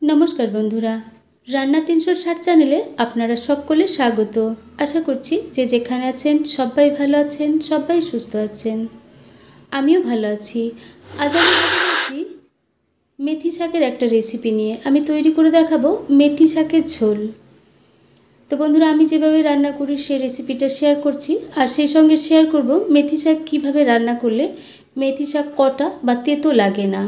नमस्कार बंधुरा रान्ना 360 चैनेले आपनारा सकले स्वागत। आशा करछि जे जेखाने आछेन सबाई भालो आछेन, सबाई सुस्थ आछेन। आमिओ भालो आछि। आज आमि हाजिर हয়েছি मेथी शाकेर एकटा रेसिपि निये। आमि तैरि करे देखाबो मेथी शाकेर झोल। तो बंधुरा आमि जेभाবে रान्ना करी सेई रेसिपिटा शेयर करछि और सेई संगे शेयर करब मेथी शाक किभाবে रान्ना करले मेथी शाक कटा बा तेतो लागे ना।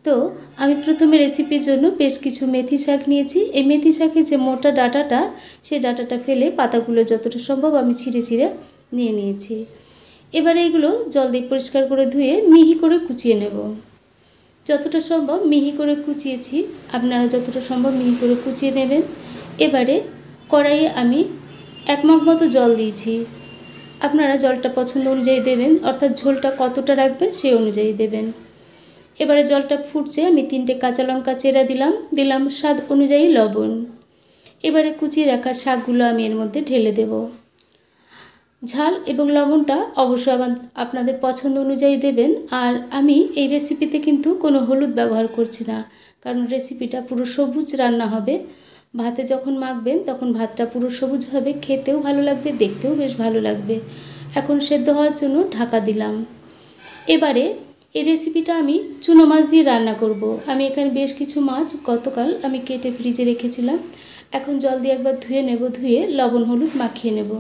तो आमी प्रथमे रेसिपिर जोन्नो बेश किछु मेथी शाक नियेछि। एई मेथी शाकेर जे मोटा डाटाटा सेई डाटाटा फेले पातागुलो जतटा सम्भव आमी छिঁড়ে छिঁড়ে निये नियेछि। एबारे एइगुलो जल दिये परिष्कार करे धुए मिहि करे कुचिয়ে नेब। যতটা সম্ভব মিহি করে কুচিয়েছি, আপনারা যতটা সম্ভব মিহি করে কুচিয়ে নেবেন। এবারে কড়াইয়ে আমি 1 মগ মতো জল দিয়েছি। আপনারা জলটা পছন্দ অনুযায়ী দেবেন, অর্থাৎ ঝোলটা কতটা রাখবেন সেই অনুযায়ী দেবেন। এবারে জলটা ফুটছে, আমি 3টে কাঁচা লঙ্কা চেরা দিলাম স্বাদ অনুযায়ী লবণ। এবারে কুচিয়ে রাখা শাকগুলো আমি এর মধ্যে ঢেলে দেব। ঝাল এবং লবণটা অবশ্যই আপনাদের পছন্দ অনুযায়ী দেবেন। আর আমি এই রেসিপিতে কিন্তু কোনো হলুদ ব্যবহার করছি না, কারণ রেসিপিটা পুরো সবুজ রান্না হবে। ভাতে যখন মাখবেন তখন ভাতটা পুরো সবুজ হবে, খেতেও ভালো লাগবে, দেখতেও বেশ ভালো লাগবে। এখন সেদ্ধ হওয়ার জন্য ঢাকা দিলাম। এবারে এই রেসিপিটা আমি চুনো মাছ দিয়ে রান্না করব। আমি এখানে বেশ কিছু মাছ গতকাল আমি কেটে ফ্রিজে রেখেছিলাম। এখন জল দিয়ে একবার ধুয়ে নেব, ধুয়ে লবণ হলুদ মাখিয়ে নেব।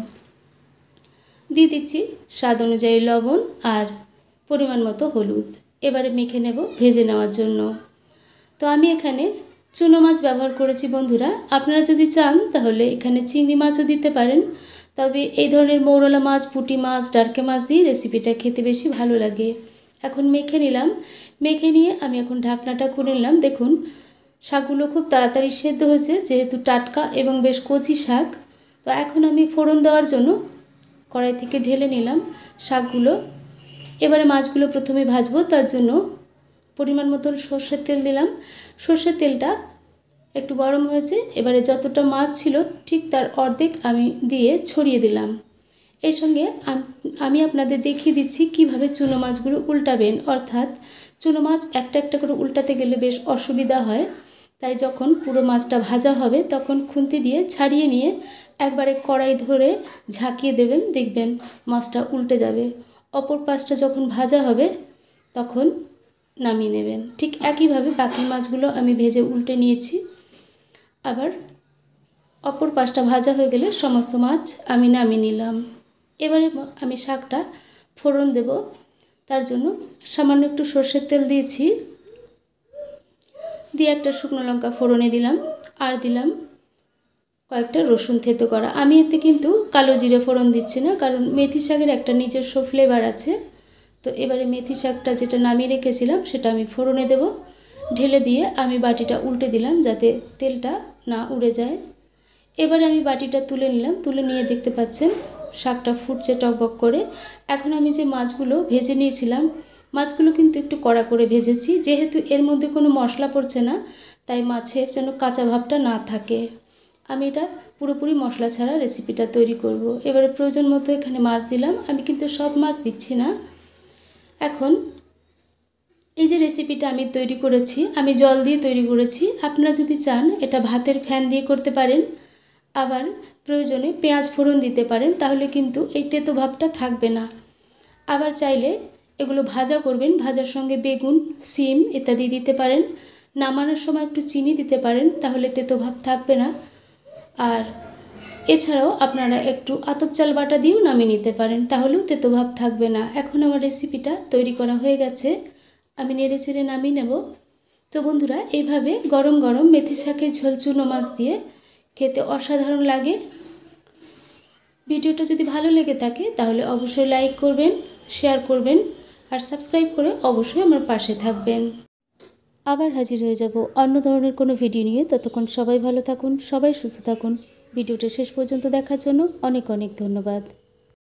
দিয়ে দিচ্ছি স্বাদ অনুযায়ী লবণ আর পরিমাণ মতো হলুদ। এবারে মেখে নেব ভেজে নেওয়ার জন্য। তো আমি এখানে চুনো মাছ ব্যবহার করেছি বন্ধুরা। আপনারা যদি চান তাহলে এখানে চিংড়ি মাছও দিতে পারেন, তবে এই ধরনের মৌরলা মাছ, পুঁটি মাছ, ডারকে মাছ দিয়ে রেসিপিটা খেতে বেশি ভালো লাগে। এখন মেখে নিলাম। মেখে নিয়ে আমি এখন ঢাকনাটা খুলে নিলাম। দেখুন শাকগুলো খুব তাড়াতাড়ি সেদ্ধ হয়েছে, যেহেতু টাটকা এবং বেশ কচি শাক। তো এখন আমি ফোড়ন দেওয়ার জন্য কড়াই থেকে ঢেলে নিলাম শাকগুলো। এবারে মাছগুলো প্রথমে ভাজবো, তার জন্য পরিমাণ মতো সরষের তেল দিলাম। সরষের তেলটা একটু গরম হয়েছে, এবারে যতটা মাছ ছিল ঠিক তার অর্ধেক আমি দিয়ে ছড়িয়ে দিলাম। এই সঙ্গে আমি আপনাদের দেখিয়ে দিচ্ছি কিভাবে চুনো মাছগুলো উল্টাবেন, অর্থাৎ চুনো মাছ একটা একটা করে উল্টাতে গেলে বেশ অসুবিধা হয়। তাই যখন পুরো মাছটা ভাজা হবে তখন খুন্তি দিয়ে ছাড়িয়ে নিয়ে একবারে কড়াই ধরে ঝাঁকিয়ে দেবেন, দেখবেন মাছটা উল্টে যাবে। অপর পাশটা যখন ভাজা হবে তখন নামিয়ে নেবেন। ঠিক একইভাবে বাকি মাছগুলো আমি ভেজে উল্টে নিয়েছি। আবার অপর পাশটা ভাজা হয়ে গেলে সমস্ত মাছ আমি নামিয়ে নিলাম। এবারে আমি শাকটা ফোড়ন দেব, তার জন্য সামান্য একটু সরষের তেল দিয়েছি, দিয়ে একটা শুকনো লঙ্কা ফোড়নে দিলাম আর দিলাম কয়েকটা রসুন থেতো করা। আমি এতে কিন্তু কালো জিরে ফোড়ন দিচ্ছি না, কারণ মেথি শাকের একটা নিজস্ব ফ্লেভার আছে। তো এবারে মেথি শাকটা যেটা নামিয়ে রেখেছিলাম সেটা আমি ফোড়নে দেব। ঢেলে দিয়ে আমি বাটিটা উল্টে দিলাম যাতে তেলটা না উড়ে যায়। এবারে আমি বাটিটা তুলে নিলাম। তুলে নিয়ে দেখতে পাচ্ছেন শাকটা ফুটছে টকবক করে। এখন আমি যে মাছগুলো ভেজে নিয়েছিলাম, মাছগুলো কিন্তু একটু কড়া করে ভেজেছি, যেহেতু এর মধ্যে কোনো মশলা পড়ছে না তাই মাছের যেন কাঁচা ভাবটা না থাকে। আমি এটা পুরোপুরি মশলা ছাড়া রেসিপিটা তৈরি করব। এবারে প্রয়োজন মতো এখানে মাছ দিলাম, আমি কিন্তু সব মাছ দিচ্ছি না। এখন এই যে রেসিপিটা আমি তৈরি করেছি, আমি জল দিয়ে তৈরি করেছি। আপনারা যদি চান এটা ভাতের ফ্যান দিয়ে করতে পারেন, আবার প্রয়োজনে পেঁয়াজ ফোড়ন দিতে পারেন, তাহলে কিন্তু এই তেতো ভাবটা থাকবে না। আবার চাইলে এগুলো ভাজা করবেন, ভাজার সঙ্গে বেগুন, সিম ইত্যাদি দিতে পারেন। নামানোর সময় একটু চিনি দিতে পারেন, তাহলে তেতো ভাব থাকবে না। আর এছাড়াও আপনারা একটু আতপ চাল বাটা দিয়েও নামিয়ে নিতে পারেন, তাহলেও তেতো ভাব থাকবে না। এখন আমার রেসিপিটা তৈরি করা হয়ে গেছে, আমি নেড়ে চেড়ে নামিয়ে নেব। তো বন্ধুরা এইভাবে গরম গরম মেথি শাকের ঝোল চুনো মাছ দিয়ে খেতে অসাধারণ লাগে। ভিডিওটা যদি ভালো লেগে থাকে তাহলে অবশ্যই লাইক করবেন, শেয়ার করবেন আর সাবস্ক্রাইব করে অবশ্যই আমার পাশে থাকবেন। আবার হাজির হয়ে যাব অন্য ধরনের কোনো ভিডিও নিয়ে। ততক্ষণ সবাই ভালো থাকুন, সবাই সুস্থ থাকুন। ভিডিওটা শেষ পর্যন্ত দেখার জন্য অনেক অনেক ধন্যবাদ।